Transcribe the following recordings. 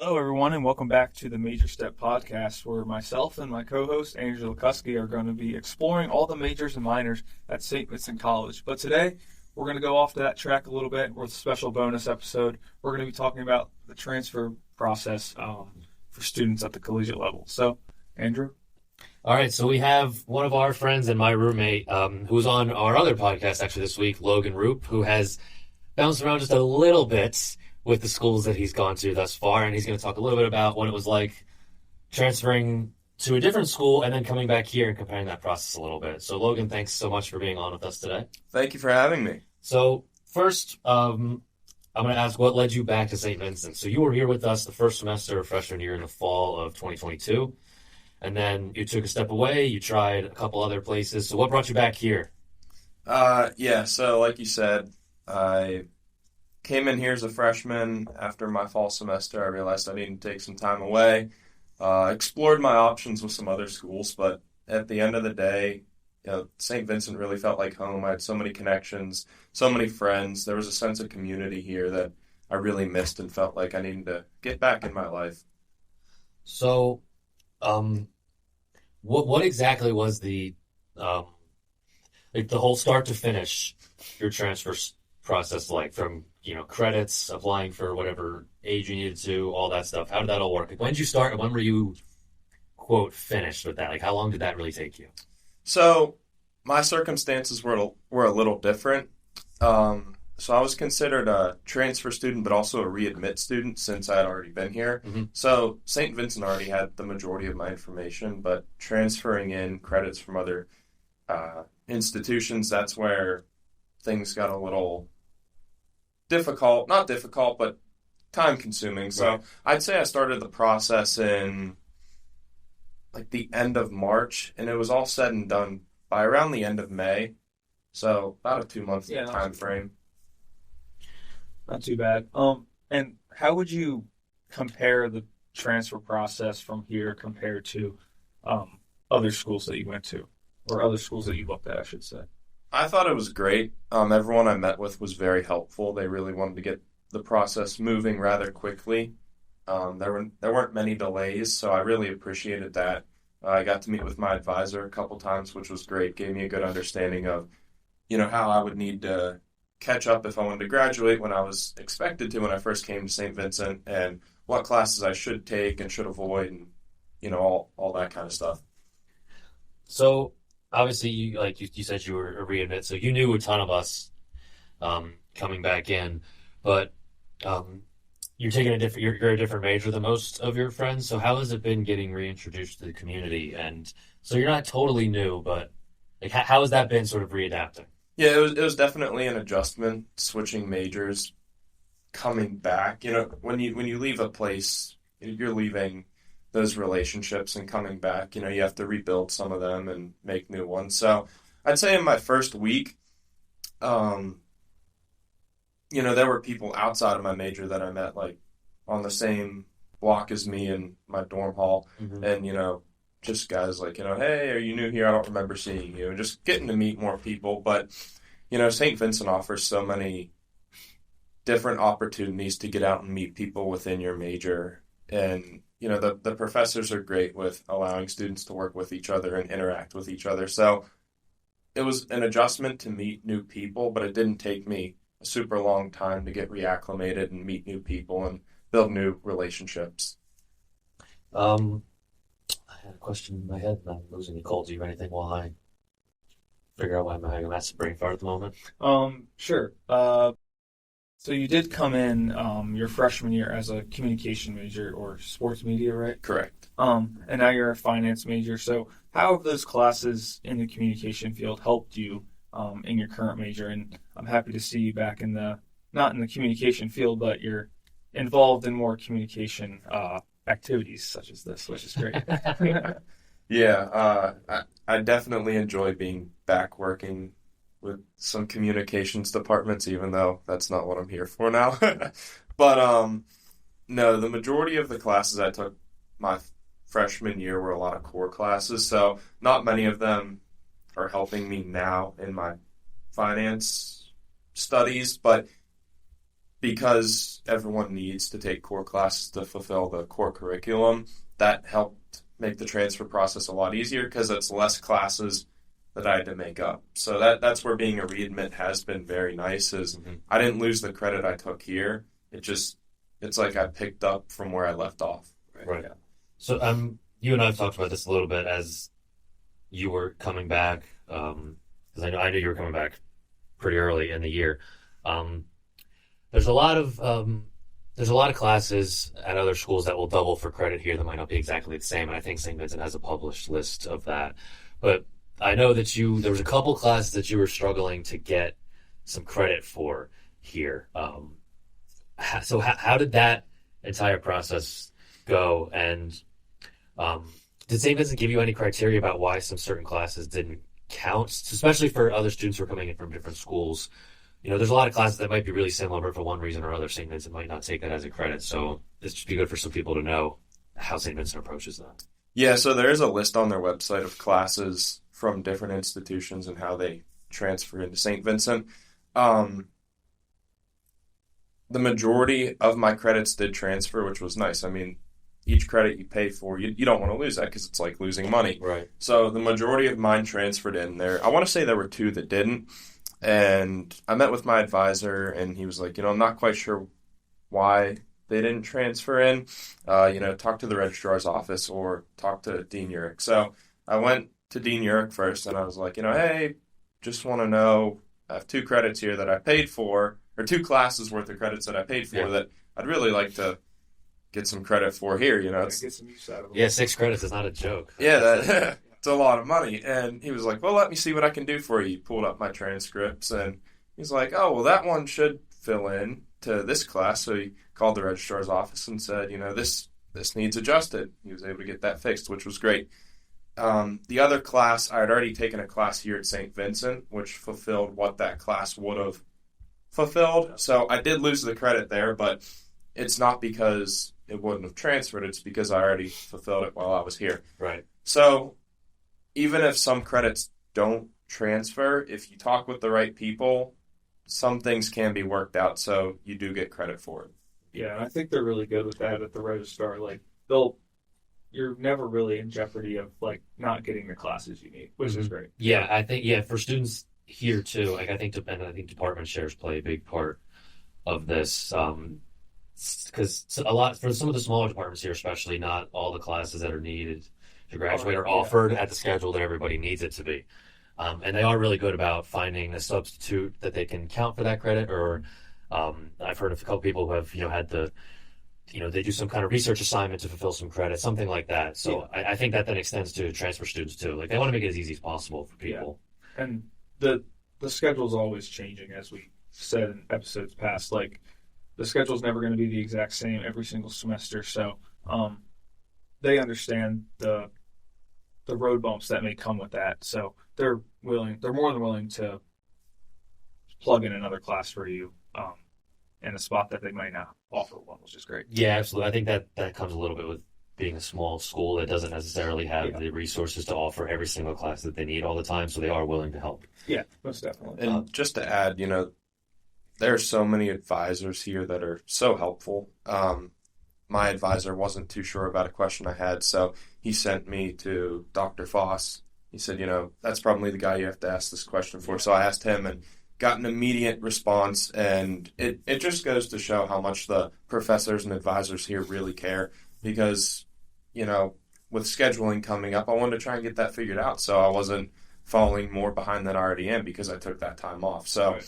Hello, everyone, and welcome back to the Major Step Podcast, where myself and my co-host, Andrew Lucuski, are going to be exploring all the majors and minors at St. Vincent College. But today, we're going to go off that track a little bit with a special bonus episode. We're going to be talking about the transfer process for students at the collegiate level. So, Andrew? All right, so we have one of our friends and my roommate who's on our other podcast actually this week, Logan Roupe, who has bounced around just a little bit with the schools that he's gone to thus far, and he's going to talk a little bit about what it was like transferring to a different school and then coming back here and comparing that process a little bit. So, Logan, thanks so much for being on with us today. Thank you for having me. So, first, I'm going to ask what led you back to St. Vincent. So, you were here with us the first semester of freshman year in the fall of 2022, and then you took a step away. You tried a couple other places. So, what brought you back here? So like you said, I came in here as a freshman. After my fall semester, I realized I needed to take some time away. Explored my options with some other schools, but at the end of the day, St. Vincent really felt like home. I had so many connections, so many friends. There was a sense of community here that I really missed and felt like I needed to get back in my life. So, what exactly was the whole start to finish your transfer process like from credits, applying for whatever age you needed to, all that stuff? How did that all work? Like, when did you start and when were you quote finished with that? Like, how long did that really take you? So my circumstances were a little different. So I was considered a transfer student, but also a readmit student since I had already been here. Mm-hmm. So St. Vincent already had the majority of my information, but transferring in credits from other institutions, that's where things got a little difficult. Not difficult, but time-consuming. So Right. I'd say I started the process in like the end of March, and it was all said and done by around the end of May. So about a 2-month time frame. Not too bad. And how would you compare the transfer process from here compared to other schools that you went to, or other schools that you looked at, I should say? I thought it was great. Everyone I met with was very helpful. They really wanted to get the process moving rather quickly. There weren't many delays, so I really appreciated that. I got to meet with my advisor a couple times, which was great. Gave me a good understanding of, how I would need to catch up if I wanted to graduate when I was expected to when I first came to St. Vincent, and what classes I should take and should avoid, and all that kind of stuff. So obviously, you said you were a readmit, so you knew a ton of us coming back in, but you're taking you're a different major than most of your friends. So how has it been getting reintroduced to the community? And so you're not totally new, but like how has that been sort of readapting? Yeah, it was definitely an adjustment, switching majors, coming back. When you leave a place, you're leaving those relationships, and coming back, you have to rebuild some of them and make new ones. So I'd say in my first week, there were people outside of my major that I met, like on the same block as me in my dorm hall, Mm-hmm. and just guys like, hey, are you new here? I don't remember seeing you, and just getting to meet more people. But St. Vincent offers so many different opportunities to get out and meet people within your major, and the professors are great with allowing students to work with each other and interact with each other. So it was an adjustment to meet new people, but it didn't take me a super long time to get reacclimated and meet new people and build new relationships. I had a question in my head, and I'm losing the Colt. Do you have anything while I figure out why I'm having a massive brain fart at the moment? Sure. So you did come in your freshman year as a communication major or sports media, right? Correct. And now you're a finance major. So how have those classes in the communication field helped you in your current major? And I'm happy to see you back not in the communication field, but you're involved in more communication activities such as this, which is great. Yeah, I definitely enjoy being back working with some communications departments, even though that's not what I'm here for now. But no, the majority of the classes I took my freshman year were a lot of core classes, so not many of them are helping me now in my finance studies, but because everyone needs to take core classes to fulfill the core curriculum, that helped make the transfer process a lot easier because it's less classes that I had to make up. So that's where being a readmit has been very nice is I didn't lose the credit I took here. It's like I picked up from where I left off. Right. Yeah. So you and I have talked about this a little bit as you were coming back, because I knew you were coming back pretty early in the year. There's a lot of classes at other schools that will double for credit here that might not be exactly the same, and I think St. Vincent has a published list of that. But I know that there was a couple classes that you were struggling to get some credit for here. So how did that entire process go? And did St. Vincent give you any criteria about why some certain classes didn't count, especially for other students who are coming in from different schools? There's a lot of classes that might be really similar, but for one reason or other, St. Vincent might not take that as a credit. So this should be good for some people to know how St. Vincent approaches that. Yeah, so there is a list on their website of classes from different institutions and how they transfer into St. Vincent. The majority of my credits did transfer, which was nice. I mean, each credit you pay for, you don't want to lose that because it's like losing money. Right. So the majority of mine transferred in there. I want to say there were 2 that didn't. And I met with my advisor, and he was like, I'm not quite sure why they didn't transfer in. Talk to the registrar's office or talk to Dean Urich. So I went to Dean Urich first, and I was like, hey, just want to know, I have 2 credits here that I paid for, or 2 classes worth of credits that I paid for that I'd really like to get some credit for here. Get some use out of it. Yeah, 6 credits is not a joke. Yeah, it's a lot of money. And he was like, well, let me see what I can do for you. He pulled up my transcripts, and he's like, oh, well, that one should fill in to this class. So he called the registrar's office and said, this needs adjusted. He was able to get that fixed, which was great. The other class, I had already taken a class here at St. Vincent, which fulfilled what that class would have fulfilled. So I did lose the credit there, but it's not because it wouldn't have transferred. It's because I already fulfilled it while I was here. Right. So even if some credits don't transfer, if you talk with the right people, some things can be worked out so you do get credit for it. Yeah, and I think they're really good with that at the registrar. Like, you're never really in jeopardy of like not getting the classes you need, which is great. Yeah, I think for students here too, like I think department chairs play a big part of this. Because a lot for some of the smaller departments here, especially, not all the classes that are needed to graduate are offered at the schedule that everybody needs it to be. And they are really good about finding a substitute that they can count for that credit. Or I've heard of a couple people who have had they do some kind of research assignment to fulfill some credit, something like that. So I think that then extends to transfer students too. Like they want to make it as easy as possible for people. Yeah. And the schedule is always changing, as we said in episodes past. Like the schedule is never going to be the exact same every single semester. So they understand the road bumps that may come with that. So they're more than willing to plug in another class for you in a spot that they might not offer one, which is great. Yeah, absolutely. I think that comes a little bit with being a small school that doesn't necessarily have the resources to offer every single class that they need all the time, so they are willing to help. Yeah, most definitely. And just to add, there are so many advisors here that are so helpful. My advisor wasn't too sure about a question I had, so he sent me to Dr. Foss. He said, that's probably the guy you have to ask this question for. So I asked him and got an immediate response, and it just goes to show how much the professors and advisors here really care because, with scheduling coming up, I wanted to try and get that figured out so I wasn't falling more behind than I already am because I took that time off. So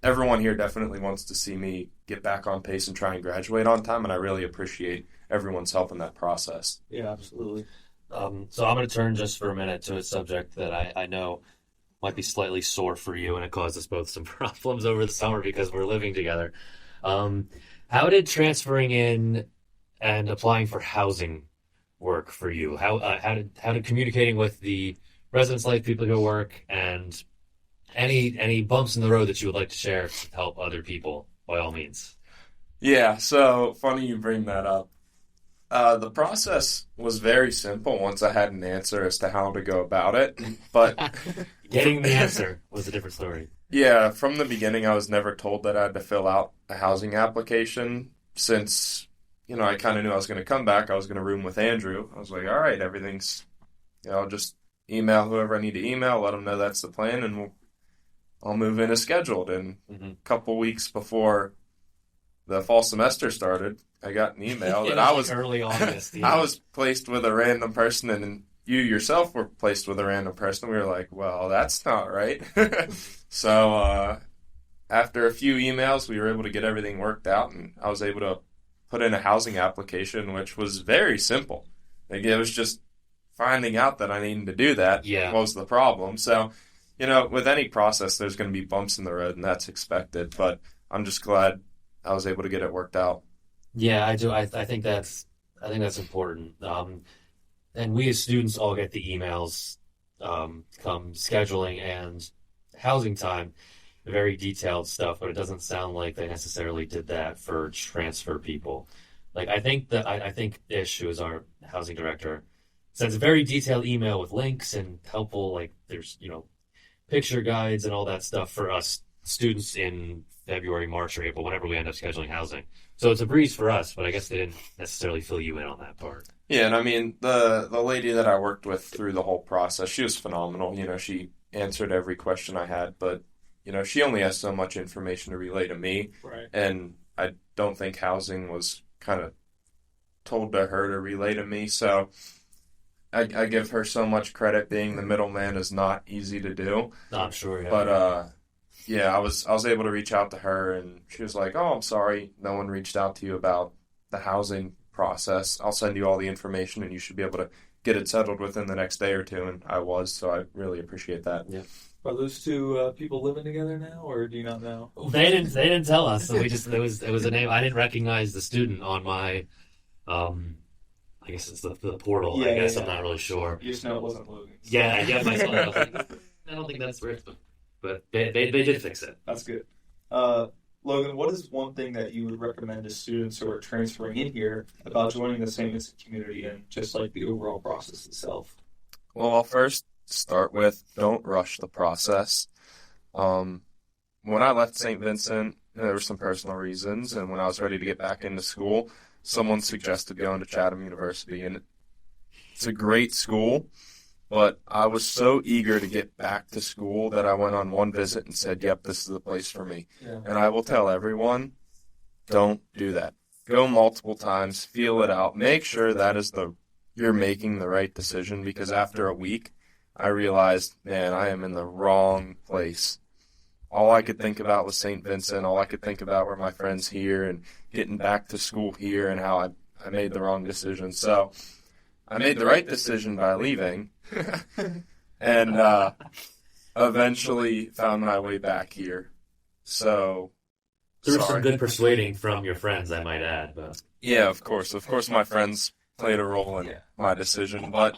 everyone here definitely wants to see me get back on pace and try and graduate on time, and I really appreciate everyone's help in that process. Yeah, absolutely. So I'm going to turn just for a minute to a subject that I know might be slightly sore for you, and it caused us both some problems over the summer because we're living together. How did transferring in and applying for housing work for you? How did communicating with the residents like people who work and any bumps in the road that you would like to share to help other people, by all means? Yeah, so funny you bring that up. The process was very simple once I had an answer as to how to go about it, but getting the answer was a different story. Yeah, from the beginning, I was never told that I had to fill out a housing application since, I kind of knew I was going to come back. I was going to room with Andrew. I was like, all right, everything's, I'll just email whoever I need to email, let them know that's the plan, and I'll move in as scheduled. And a couple weeks before the fall semester started, I got an email that I was early August. Yeah. I was placed with a random person, and you yourself were placed with a random person. We were like, well, that's not right. So after a few emails, we were able to get everything worked out, and I was able to put in a housing application, which was very simple. Like, it was just finding out that I needed to do that was the problem. So, with any process, there's going to be bumps in the road, and that's expected. But I'm just glad I was able to get it worked out. Yeah, I do. I think that's important. And we as students all get the emails come scheduling and housing time, very detailed stuff, but it doesn't sound like they necessarily did that for transfer people. Like, I think Ish, who is our housing director, sends a very detailed email with links and helpful, like, there's, picture guides and all that stuff for us students in February, March, or April, whenever we end up scheduling housing. So it's a breeze for us, but I guess they didn't necessarily fill you in on that part. Yeah, and I mean, the lady that I worked with through the whole process, she was phenomenal. She answered every question I had, but, she only has so much information to relay to me. Right. And I don't think housing was kind of told to her to relay to me. So I give her so much credit. Being the middleman is not easy to do. No, I'm sure, yeah. But, yeah, I was able to reach out to her, and she was like, oh, I'm sorry, no one reached out to you about the housing process. I'll send you all the information, and you should be able to get it settled within the next day or two. And I was, so I really appreciate that. Yeah. Are those two people living together now, or do you not know? They didn't tell us. So it was a name. I didn't recognize the student on my, I guess it's the portal. Yeah, I'm not really sure. You just know it wasn't Logan. Yeah, myself. I was like, I don't think that's right. But they did fix it. That's good. Logan, what is one thing that you would recommend to students who are transferring in here about joining the St. Vincent community and just like the overall process itself? Well, I'll first start with don't rush the process. When I left St. Vincent, there were some personal reasons, and when I was ready to get back into school, someone suggested going to Chatham University, and it's a great school. But I was so eager to get back to school that I went on one visit and said, yep, this is the place for me. Yeah. And I will tell everyone, don't do that. Go multiple times, feel it out. Make sure that is you're making the right decision, because after a week, I realized, man, I am in the wrong place. All I could think about was St. Vincent. All I could think about were my friends here and getting back to school here and how I made the wrong decision. So I made the right decision by leaving and eventually found my way back here. So There was some good persuading from your friends, I might add. But yeah, of course. Of course my friends played a role in my decision. But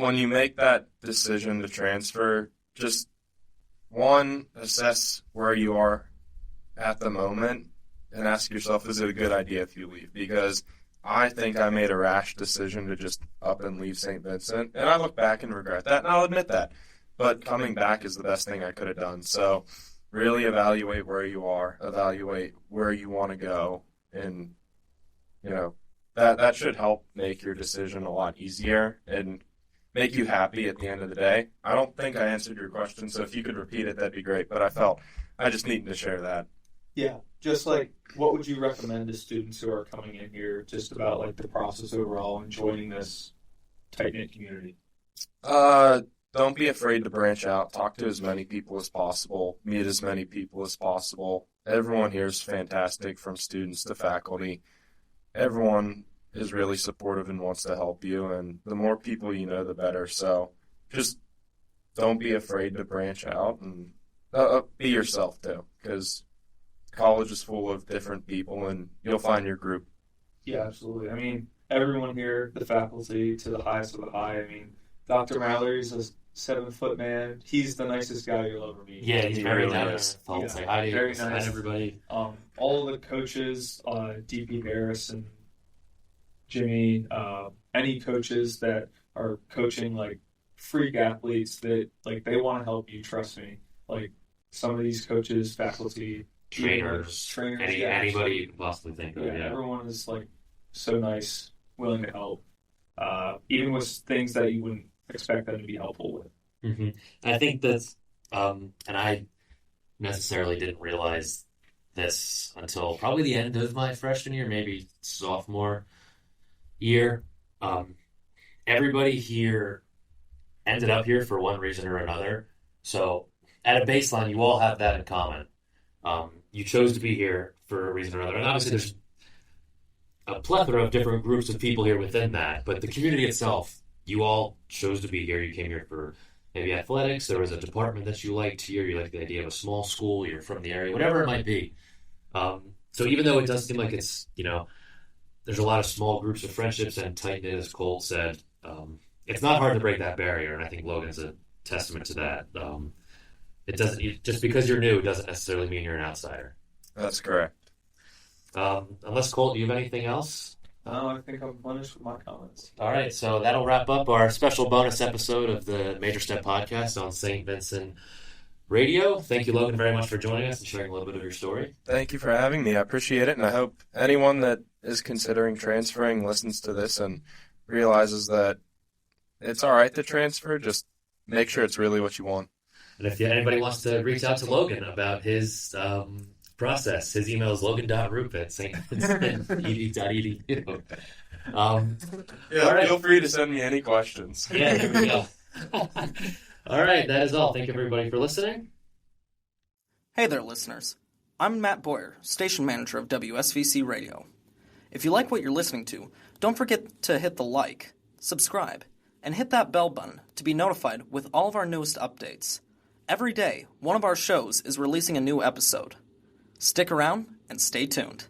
when you make that decision to transfer, just one, assess where you are at the moment and ask yourself, is it a good idea if you leave? Because I think I made a rash decision to just up and leave St. Vincent, and I look back and regret that, and I'll admit that. But coming back is the best thing I could have done. So really evaluate where you are, evaluate where you want to go, and that should help make your decision a lot easier and make you happy at the end of the day. I don't think I answered your question, so if you could repeat it, that'd be great. But I felt I just needed to share that. Yeah, just like, what would you recommend to students who are coming in here just about like the process overall and joining this tight-knit community? Don't be afraid to branch out. Talk to as many people as possible. Meet as many people as possible. Everyone here is fantastic, from students to faculty. Everyone is really supportive and wants to help you, and the more people you know, the better. So just don't be afraid to branch out, and be yourself too, because college is full of different people, and you'll find your group. Yeah, absolutely. I mean, everyone here, the faculty to the highest of the high. I mean, Dr. Mallory's a 7-foot man. He's the nicest guy you'll ever meet. yeah, he's very really nice. is. Say hi to you, very hi nice. to everybody. All the coaches, DP Harris and Jimmy, any coaches that are coaching like freak athletes that like they want to help you. Trust me. Like, some of these coaches, faculty, trainers, anybody you can possibly think of. Yeah, everyone is like so nice, willing to help, even with things that you wouldn't expect them to be helpful with. Mm-hmm. I think that's, and I necessarily didn't realize this until probably the end of my freshman year, maybe sophomore year. Everybody here ended up here for one reason or another. So at a baseline, you all have that in common. You chose to be here for a reason or another. And obviously there's a plethora of different groups of people here within that. But the community itself, you all chose to be here. You came here for maybe athletics. There was a department that you liked here. You liked the idea of a small school. You're from the area, whatever it might be. So even though it does seem like it's, there's a lot of small groups of friendships and tight-knit, as Colt said, it's not hard to break that barrier. And I think Logan's a testament to that. It doesn't, just because you're new doesn't necessarily mean you're an outsider. That's correct. Unless, Colt, do you have anything else? No, I think I'm finished with my comments. All right, so that'll wrap up our special bonus episode of the Major Step Podcast on St. Vincent Radio. Thank you, Logan, very much for joining us and sharing a little bit of your story. Thank you for having me. I appreciate it, and I hope anyone that is considering transferring listens to this and realizes that it's all right to transfer. Just make sure it's really what you want. And if anybody wants to reach out to Logan about his process, his email is logan.roupe@stvincent.edu. Feel free to send me any questions. Yeah, here we go. All right, that is all. Thank you, everybody, for listening. Hey there, listeners. I'm Matt Boyer, station manager of WSVC Radio. If you like what you're listening to, don't forget to hit the like, subscribe, and hit that bell button to be notified with all of our newest updates. Every day, one of our shows is releasing a new episode. Stick around and stay tuned.